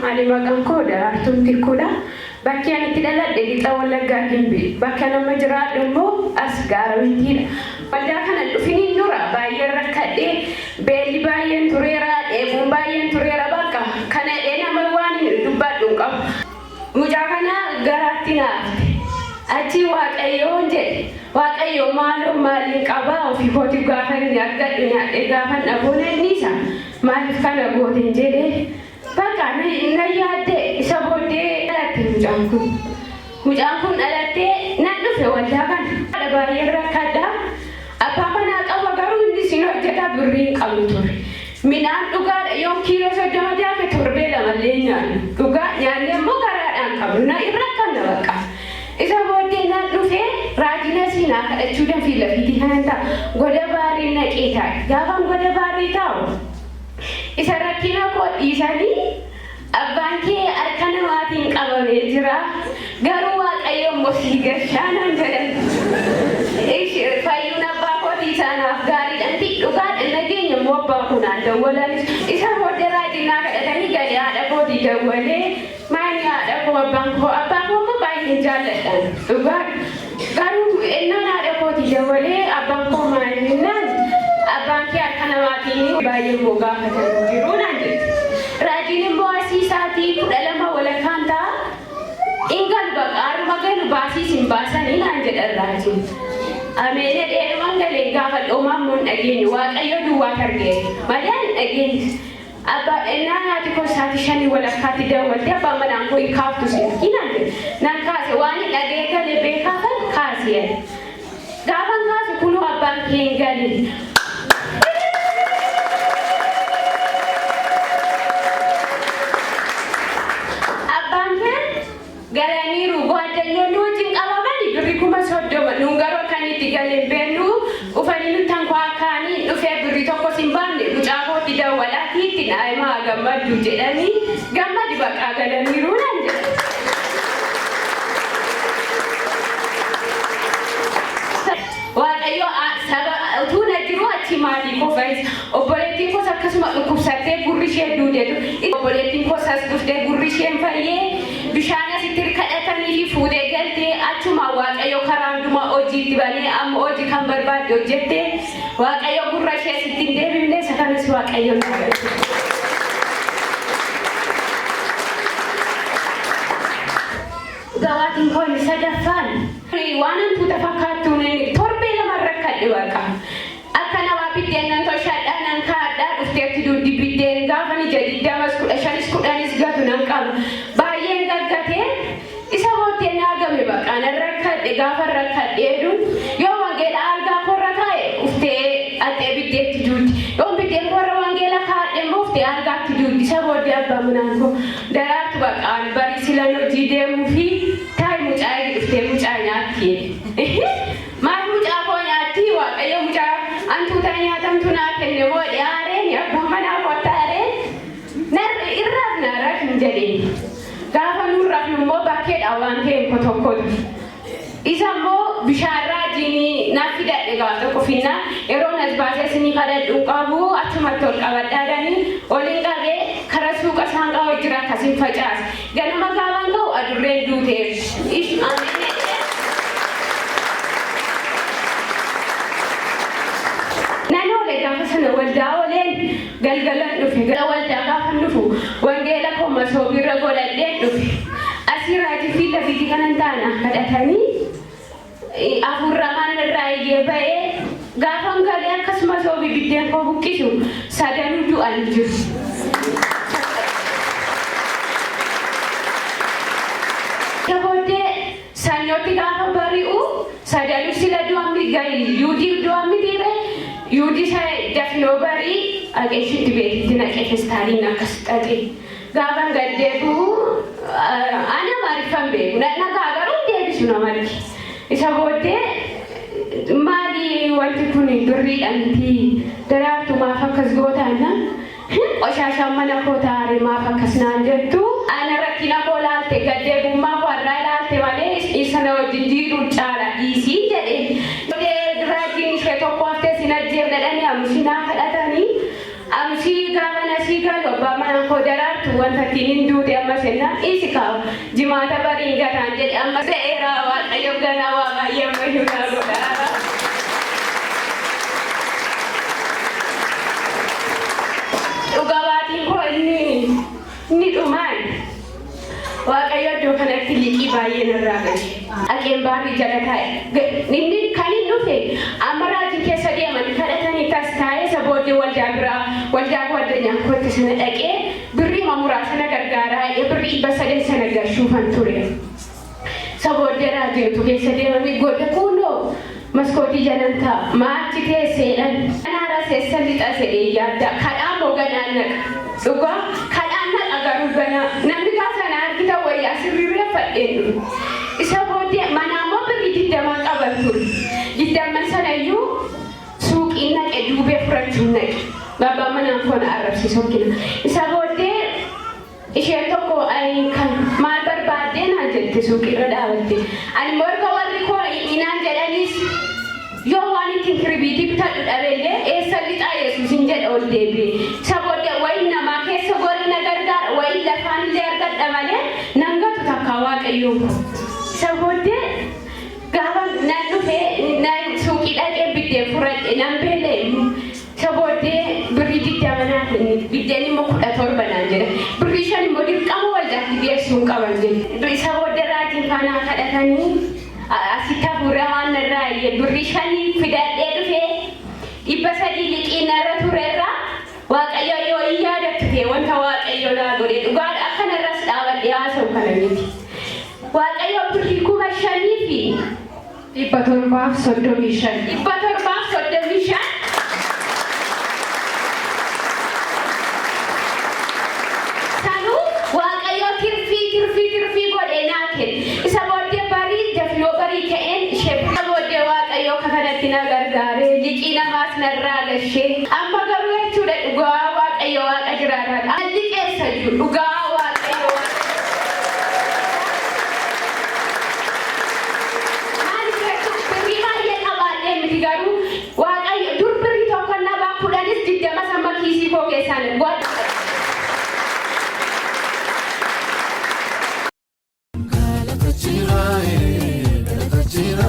Ali makan koda artum tikula bakian tidak ada di tawal lega gimbi bakian majra demo asgar wintira pada kan fini nura bayar rakade beli bayan turera bayan turera baka kana ena mawani dubat dungkam mujakana garatina aci waqayo nje waqayo malu malin qaba fi hoti gafan yaga dunya gafan abone nisa mal kana godin jede baka na yade sabode alati mujankun alati nadu fe wadakan ada bayar rakada apa mana qawa garu ndi sino jeta burri qalutur minan duga yon kilo sedama jake turbe la malenya duga nyande mogara an kabuna irrakan baka isa bode nadu fe rajina sina kada chudan fila fiti hanta goda bari na kita gaban goda bari taw isa rakina ko isani abanke arkana watin qabane jira garu waqayo mosiga shanan jalan ish fayuna ba ko tisana afgari danti duga nagenya mobba kuna dawalan isa hodera dina ka dani gari ada ko di dawale mani ada ko banko abanko mo bayin jaladan duga garu enna ada ko di dawale abanko mani nan abanke arkana watin bayin moga ka jiruna rajini boasi sati kudalama wala kanta ingal bakar magan basi simbasa ni lanjut rajin amene de mangale gafal umam again waqayo duwa targe madan again aba enana tiko sati shani wala khati da wala ba manan ko ikaftu sinkinande nan kase wani dage gale be kafal kasiye gaban kase kulu aban kingali garani rugo adanyo lujin awamani birikuma soddo nungaro kani tigale benu ufani nutankwa kani ufe birito ko simbande ujago tida wala hiti na ma gamadu jedani gamadi baka garani runanje waqayo saba tuna jiru achi mali ko fais operating ko sakasuma kusate gurishe dudetu operating ko sas dufte gurishe faye bishana sitir kadetani fi fude galte achuma waqayo karanduma oji tibani am oji kan barbad ojette waqayo gurashe sitin debimne sakanis waqayo gawatin ko ni sadafan wanan tutafakatune torbe la marrakade waqa akana wabiden nan to shadanan kada ufte tidu dibiden gafani jadi damas ku shanis ku danis gatu nan qal bayen gaggate isa wote na game baqa nan rakkade gafar rakkade du yo wangela arga korratae ufte ate bidde tidu yo bidde korra wangela kaade mufte arga tidu isa wote abba munanko darat baqa bari silano jide mufi tay mucai ufte mucanya ki ma muca ko nyati waqayo muca antu tanya tantuna kenne wodi are ni abba mana kotare nar irrab narak njadi gafa nurab mo bakke awante ko tokko isa mo bishara jini nafida de gafa ko finna eron azbase sini kada duqabu atuma tol qabadadani olingabe karasu kasanga wajira kasin fajas ganama gawango adure dute ish amene gaafasana waldaa oleen galgalan dhufe gara waldaa gaafan dhufu wangeela koma soobirra godhadheen dhufe asii raajii fi lafiti kanan taana kadhatanii afurramaan irraa iyyee ba'ee gaafan galee akkasuma soobi biddeen koo buqqisu sadanuu du'an jiru. Booddee sanyooti gaafa bari'u sadanuu sila du'an gahi yuudii du'an mitiire Yudi saya dafno bari ageshi dibeti dina kefestari nakastati gaban gaddebu ana marifan be na gagaru debi suna marki isa bote mali wanti kun durriidha miti daraartu maaf akkas gootaana qoshashaan mana koo taa'ee maaf akkas naan jettu ana rakkina koo laalte gaddeebummaa koo irraa laalte malee isa na wajjin jiidhuu caala dhiisii jedhe duraajiin ishee tokko haftee sin ajjeefnedhanii amsinaa kadhatanii amsii gaafa nasii galu abbaa mana koo daraartu wanta ittiin hin duute amma sennaa isi kaa'u jimaata bariin gataan jedhe amma seeraa waaqayyo ganaa waa baay'ee ammayyuu naa godhaa. Ugawaatiin koo inni dhumaan waaqayyo iddoo kanatti liqii baay'ee narraa gahe aqeen baarii jala taa'e inni kan hin dhufe amma raajii keessa deeman kadhatanii tas taa'ee isa booddee waldaa biraa waldaa addunyaa kootti sana dhaqee birrii mamuraa sana gargaaraa birrii 300 sana gashuufan ture isa booddee raajiitu keessa deemanii godhe kuunoo maskootii jalan ta'a maachi teesseedhan anaara seessan lixa sedhee yaadda kadhaan hoganaan naqa dhugaa kadhaan naqa garuu ganaa namni gaafana argita wayyaa sirriirra fadheen isa booddee manaamoo birrii 20 qaban ture 20 sanayyuu suuqii naqe duubee furachuun naqe babbaa manaan koona arrabsiisoo kina isa booddee isheen tokko kan maal barbaaddee naan jette suuqiirra dhaabatte ani morga warri koo inaan jedhanis yoo waan ittiin kirbiitii bitadhu dhabeellee eessa lixaa yesuusin jedha ol deebi'e isa booddee wayi namaa keessa goora na gargaara wayi lafaan illee argadha malee nan gatu takka waaqayyoo isa booddee gaafa nan dhufee suuqii dhaqee biddeen fudhadhe nan beelee isa booddee birrii 20 naaf biddeen immoo 17 naan jedha birrii 5 immoo dirqama waldaatti dhiyeessuun qaban jedhe isa booddee raajiin faanaa kadhatanii asita burawan narraa birrii 5 fidadhee dhufee 300 liqii narra turerra waaqayyo yoo yaadatte wanta waaqayyo naa godhe dhugaadha akkanarras dhaabadhee haasa'u kana miti waaqayyo birrii 5,000 fi 735 sanu waaqayyo tirfii godhe naa kenne isa booddee barii dafloo barii ka'een ishee booddee waaqayyo kanatti na gargaare liqii namaas narraa gashee amma garuu jechuudha dhugaa waaqayyo waaqa jiraataadha alli keessa jiru dhugaa waaqayyo maali jechuun birrii baay'ee qabaadhee miti garuu waaqayyo dur birrii tokko nabaa 10 samma kiisii koo keessaan godha. Chira,